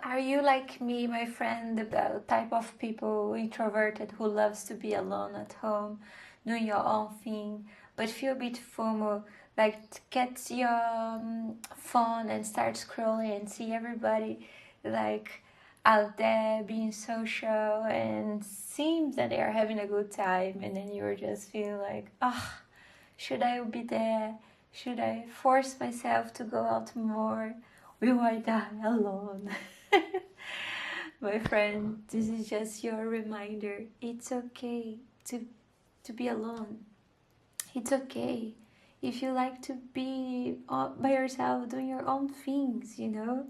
Are you like me, my friend, the type of people, introverted, who loves to be alone at home, doing your own thing, but feel a bit FOMO, like get your phone and start scrolling and see everybody like out there being social and seems that they are having a good time, and then you're just feeling like, ah, should I be there? Should I force myself to go out more? Will I die alone? My friend, this is just your reminder. It's okay to be alone. It's okay if you like to be by yourself doing your own things, you know.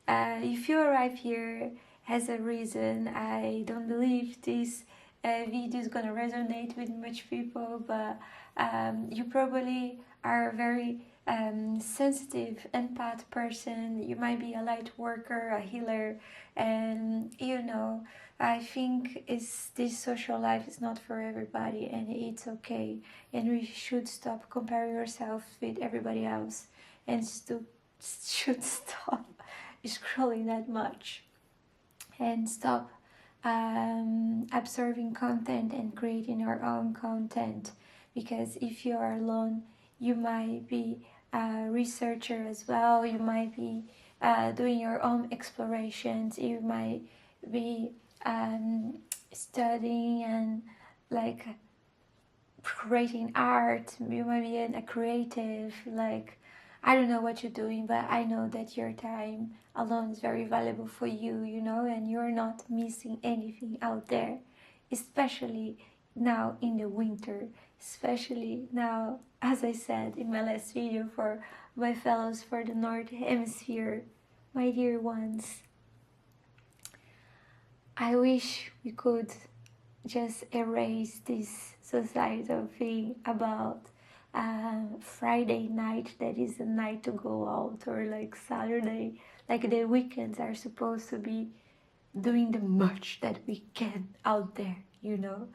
If you arrive here has a reason. I don't believe this video is gonna resonate with much people, but you probably are a very sensitive, empath person. You might be a light worker, a healer, and you know, I think this social life is not for everybody, and it's okay. And we should stop comparing ourselves with everybody else, and should stop scrolling that much, and stop observing content and creating our own content. Because if you are alone, you might be a researcher as well, you might be doing your own explorations, you might be studying and like creating art, you might be a creative, like I don't know what you're doing, but I know that your time alone is very valuable for you, you know, and you're not missing anything out there, especially now in the winter, especially now, as I said in my last video, for my fellows for the North Hemisphere, my dear ones. I wish we could just erase this societal thing about Friday night that is a night to go out, or like Saturday, like the weekends are supposed to be doing the much that we can out there, you know.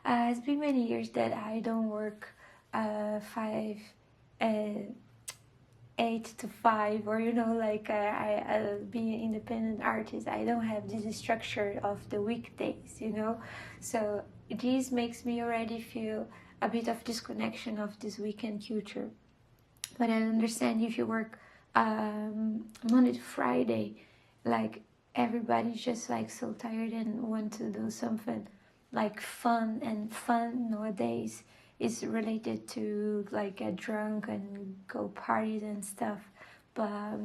It's been many years that I don't work 8 to 5, or you know, like I being an independent artist, I don't have this structure of the weekdays, you know. So this makes me already feel a bit of disconnection of this weekend culture. But I understand if you work Monday to Friday, like everybody's just like so tired and want to do something like fun, and fun nowadays is related to like get drunk and go parties and stuff. But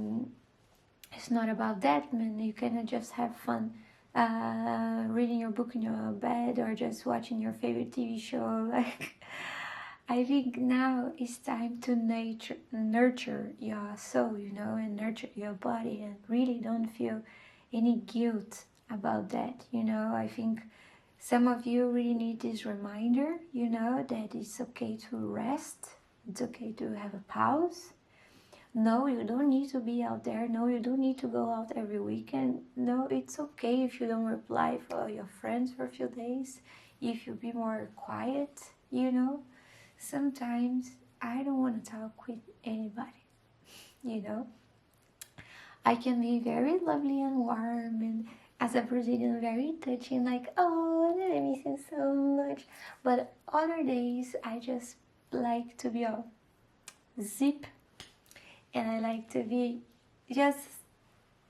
it's not about that, man. You cannot just have fun reading your book in your bed or just watching your favorite TV show. Like, I think now it's time to nurture your soul, you know, and nurture your body, and really don't feel any guilt about that, you know. I think some of you really need this reminder, you know, that it's okay to rest, it's okay to have a pause. No, you don't need to be out there. No, you don't need to go out every weekend. No, it's okay if you don't reply for your friends for a few days, if you be more quiet, you know. Sometimes I don't want to talk with anybody, you know. I can be very lovely and warm, and as a Brazilian, very touching, like, oh, I miss you so much. But other days, I just like to be all zip, and I like to be just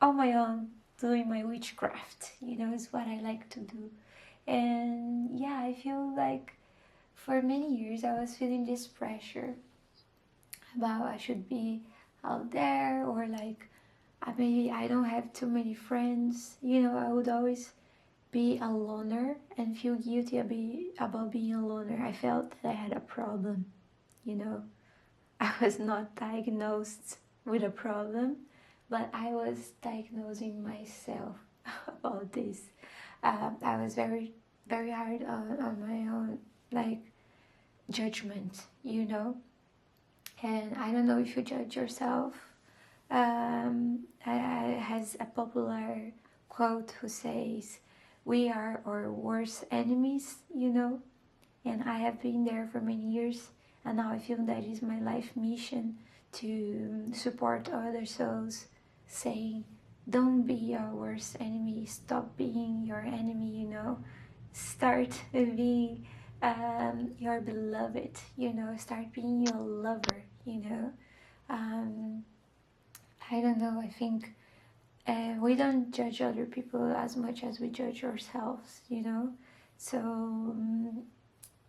on my own doing my witchcraft, you know, is what I like to do. And yeah, I feel like for many years I was feeling this pressure about I should be out there, or like maybe I don't have too many friends, you know. I would always be a loner and feel guilty about being a loner. I felt that I had a problem, you know. I was not diagnosed with a problem, but I was diagnosing myself about this. I was very, very hard on my own, like, judgment, you know. And I don't know if you judge yourself. Has a popular quote who says, we are our worst enemies, you know. And I have been there for many years, and now I feel that is my life mission to support other souls, saying Don't be your worst enemy. Stop being your enemy, you know. Start being your beloved, you know. Start being your lover, you know. um, I don't know, I think we don't judge other people as much as we judge ourselves, you know. So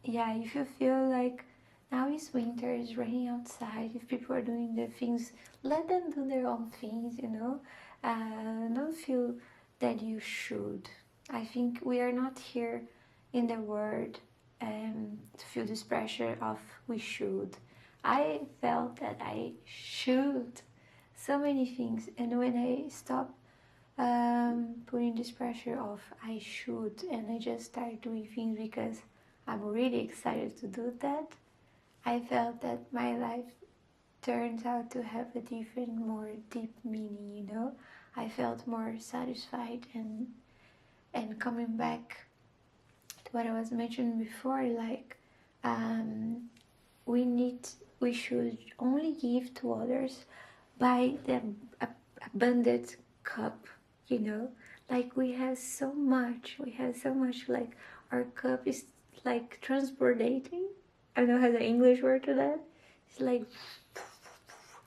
yeah, if you feel like now it's winter, it's raining outside, if people are doing their things, let them do their own things, you know. Don't feel that you should. I think we are not here in the world to feel this pressure of we should. I felt that I should so many things, and when I stop putting this pressure of I should, and I just start doing things because I'm really excited to do that, I felt that my life turns out to have a different, more deep meaning, you know. I felt more satisfied, and coming back to what I was mentioning before, like we need, we should only give to others by the abundant cup, you know. Like we have so much, like our cup is like transportating. I don't know how the English word to that. It's like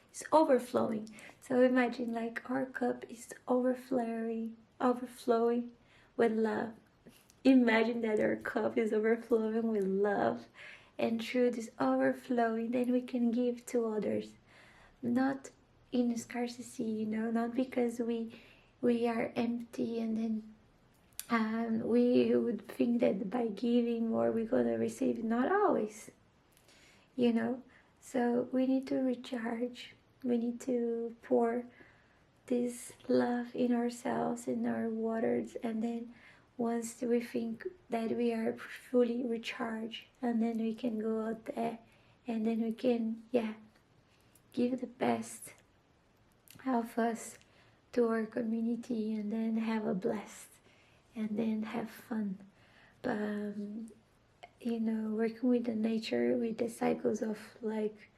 it's overflowing. So imagine like our cup is overflowing with love. Imagine that our cup is overflowing with love, and through this overflowing then we can give to others, not in scarcity, you know, not because we are empty, and then we would think that by giving more we're gonna receive. Not always, you know. So we need to recharge, we need to pour this love in ourselves, in our waters, and then once we think that we are fully recharged, and then we can go out there, and then we can, yeah, give the best of us to our community, and then have a blast, and then have fun. But you know, working with the nature, with the cycles of like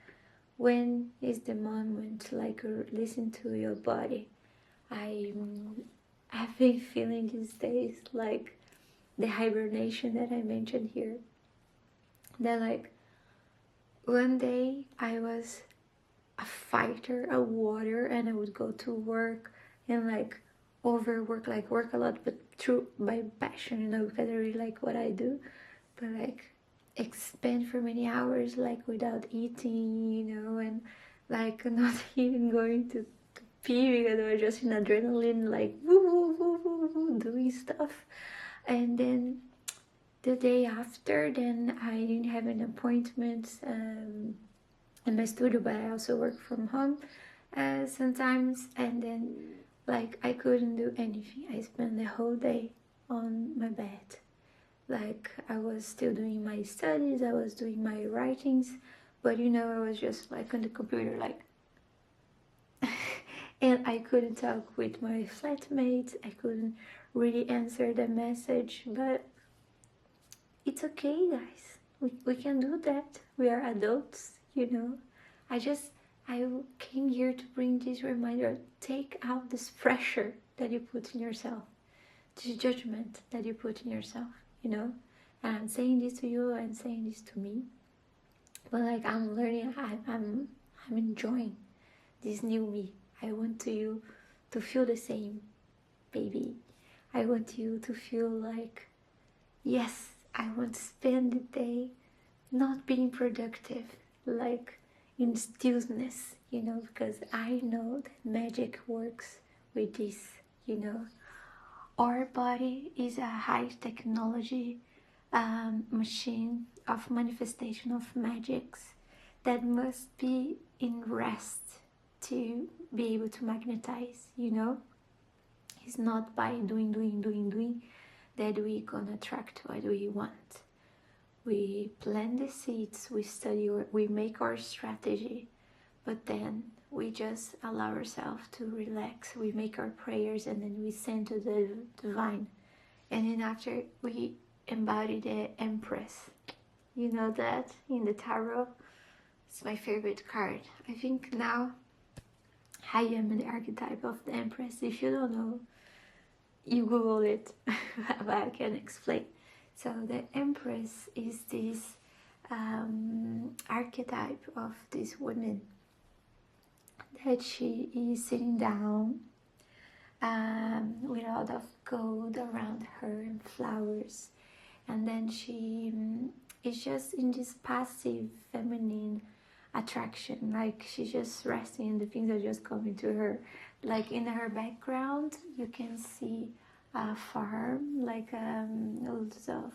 when is the moment, like listen to your body. I've been feeling these days like the hibernation that I mentioned here, that like one day I was a fighter, a warrior, and I would go to work and like overwork, like work a lot, but through my passion, you know, because I really like what I do. But like expend for many hours like without eating, you know, and like not even going to pee because I was just in adrenaline, like woo woo woo woo woo doing stuff. And then the day after, then I didn't have an appointment in my studio, but I also work from home sometimes. And then like I couldn't do anything. I spent the whole day on my bed. Like I was still doing my studies, I was doing my writings, but you know, I was just like on the computer, like and I couldn't talk with my flatmates, I couldn't really answer the message. But it's okay, guys, we can do that. We are adults, you know. I came here to bring this reminder. Take out this pressure that you put in yourself, this judgment that you put in yourself, you know. And I'm saying this to you, I'm saying this to me, but like I'm learning, I'm enjoying this new me. I want you to feel the same, baby. I want you to feel like, yes, I want to spend the day not being productive, like in stillness, you know, because I know that magic works with this, you know. Our body is a high technology machine of manifestation of magics that must be in rest to be able to magnetize, you know. It's not by doing that we gonna attract what we want. We plant the seeds, we study, we make our strategy, but then we just allow ourselves to relax. We make our prayers, and then we send to the divine, and then after we embody the Empress. You know that in the tarot, it's my favorite card. I think now I am the archetype of the Empress. If you don't know, you Google it, but I can explain. So the Empress is this archetype of this woman that she is sitting down with a lot of gold around her and flowers, and then she is just in this passive feminine attraction, like she's just resting and the things are just coming to her. Like in her background you can see a farm, like loads of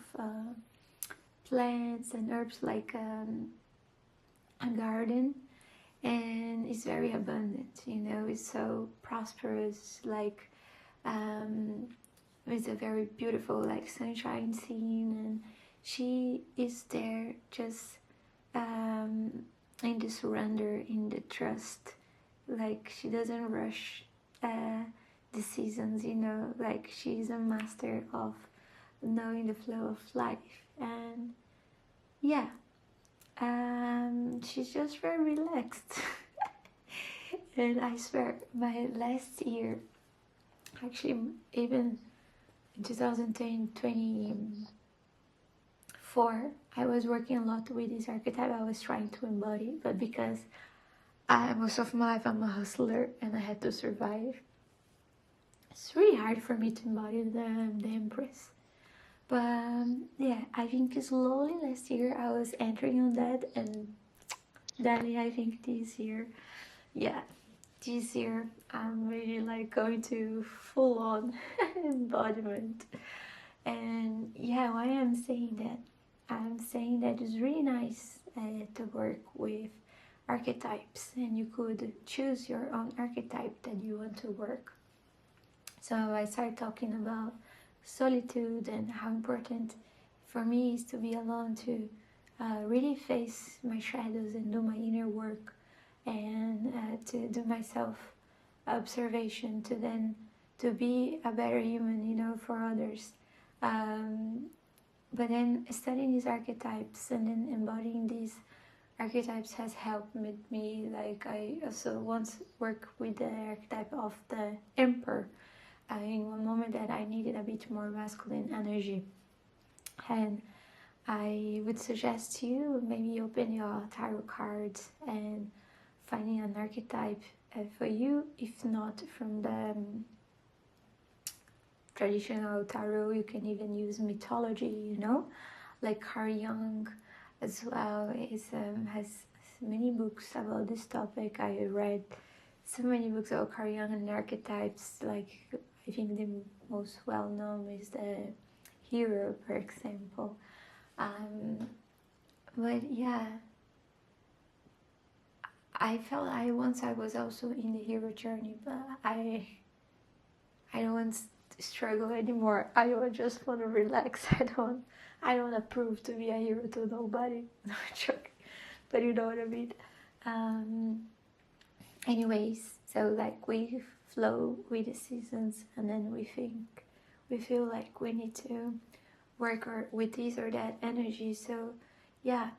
plants and herbs, like a garden, and it's very abundant, you know, it's so prosperous, like it's a very beautiful like sunshine scene, and she is there just in the surrender, in the trust, like she doesn't rush the seasons, you know, like she's a master of knowing the flow of life. And yeah, she's just very relaxed. And I swear, my last year, actually even in 2024, I was working a lot with this archetype. I was trying to embody, but because most of my life I'm a hustler and I had to survive, it's really hard for me to embody the Empress. But yeah, I think slowly last year I was entering on that, and then I think this year, yeah, this year I'm really like going to full on embodiment. And yeah, why I'm saying that? I'm saying that it's really nice to work with archetypes, and you could choose your own archetype that you want to work. So I started talking about solitude and how important for me is to be alone, to really face my shadows and do my inner work, and to do my self observation, to then to be a better human, you know, for others. But then studying these archetypes and then embodying these archetypes has helped me. Like I also once worked with the archetype of the Emperor in one moment that I needed a bit more masculine energy, and I would suggest you maybe open your tarot cards and finding an archetype for you. If not from the traditional tarot, you can even use mythology, you know, like Carl Jung as well has many books about this topic. I read so many books about Carl Jung and archetypes. Like I think the most well known is the Hero, for example. But yeah, I felt I was also in the hero journey, but I don't want to struggle anymore. I just want to relax. I don't want to prove to be a hero to nobody. No joke, but you know what I mean. Anyways, so like we flow with the seasons, and then we feel like we need to work with this or that energy. So yeah,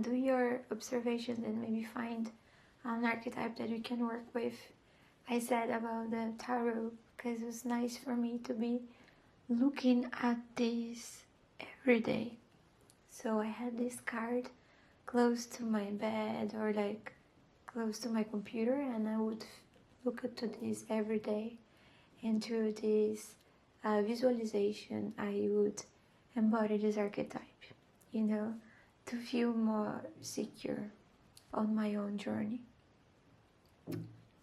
do your observation and maybe find an archetype that you can work with. I said about the tarot because it was nice for me to be looking at this every day. So I had this card close to my bed or like close to my computer, and I would look at this every day, and through this visualization I would embody this archetype, you know, to feel more secure on my own journey.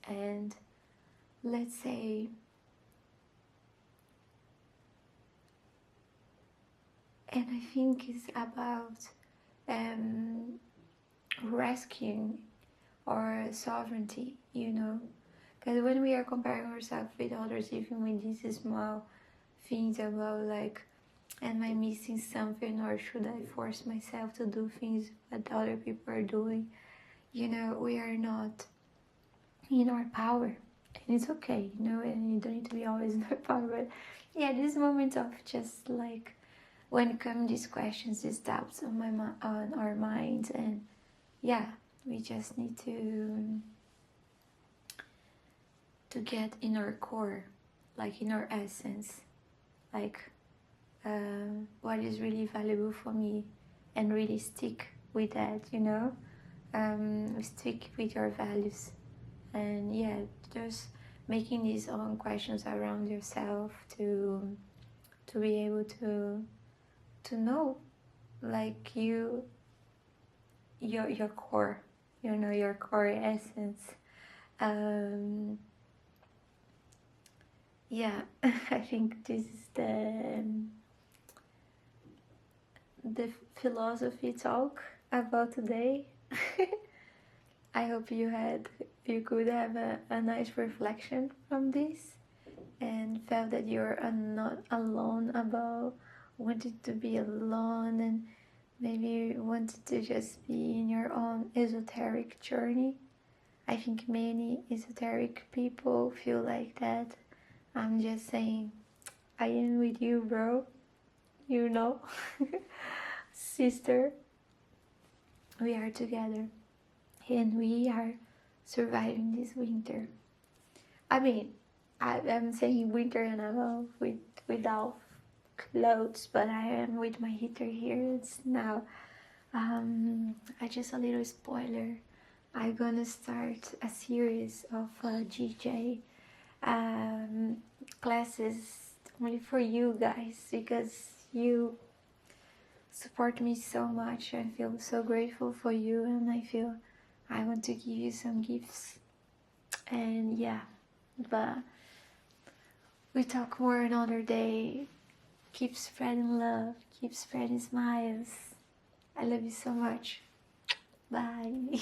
And let's say and I think it's about rescuing our sovereignty, you know, because when we are comparing ourselves with others, even with these small things about like, am I missing something, or should I force myself to do things that other people are doing, you know, we are not in our power, and it's okay, you know, and you don't need to be always in our power. But yeah, this moment of just like when come these questions, these doubts on our minds, and yeah, we just need to to get in our core, like in our essence, like what is really valuable for me, and really stick with that, you know. Stick with your values, and yeah, just making these own questions around yourself to be able to know, like your core, you know, your core essence. Yeah, I think this is the philosophy talk about today. I hope you could have a nice reflection from this, and felt that you're not alone about wanting to be alone, and maybe you wanted to just be in your own esoteric journey. I think many esoteric people feel like that. I'm just saying, I am with you, bro. You know, sister, we are together, and we are surviving this winter. I mean, I'm saying winter and I'm all without clothes, but I am with my heater here. It's now. I just a little spoiler. I'm gonna start a series of GJ classes only for you guys, because you support me so much. I feel so grateful for you, and I feel I want to give you some gifts. And yeah, but we talk more another day. Keep spreading love, keep spreading smiles. I love you so much. Bye.